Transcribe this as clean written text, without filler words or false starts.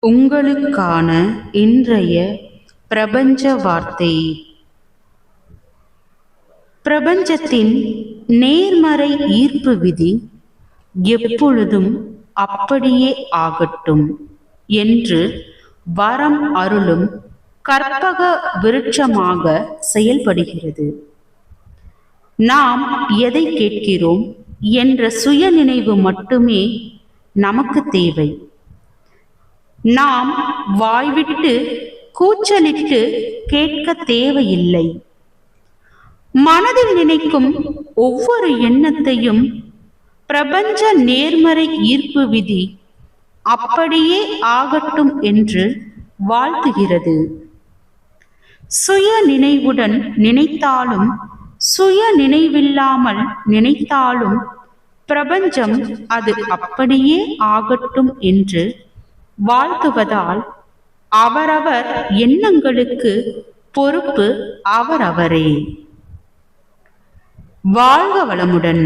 உங்களுக்கான இன்றைய பிரபஞ்ச வார்த்தை. பிரபஞ்சத்தின் நேர்மறை ஈர்ப்பு விதி எப்பொழுதும் அப்படியே ஆகட்டும் என்று வரம் அருளும் கற்பக விருட்சமாக செயல்படுகிறது. நாம் எதை கேட்கிறோம் என்ற சுய நினைவு மட்டுமே நமக்கு தேவை. நாம் வாய்விட்டு கூச்சலிட்டு கேட்க தேவையில்லை. மனதில் நினைக்கும் ஒவ்வொரு எண்ணத்தையும் பிரபஞ்ச நேர்மறை ஈர்ப்பு விதி அப்படியே ஆகட்டும் என்று வாழ்த்துகிறது. சுய நினைவுடன் நினைத்தாலும் சுய நினைவில்லாமல் நினைத்தாலும் பிரபஞ்சம் அது அப்படியே ஆகட்டும் என்று வாழ்த்துவதால் அவரவர் எண்ணங்களுக்கு பொறுப்பு அவரவரே. வாழ்க வளமுடன்.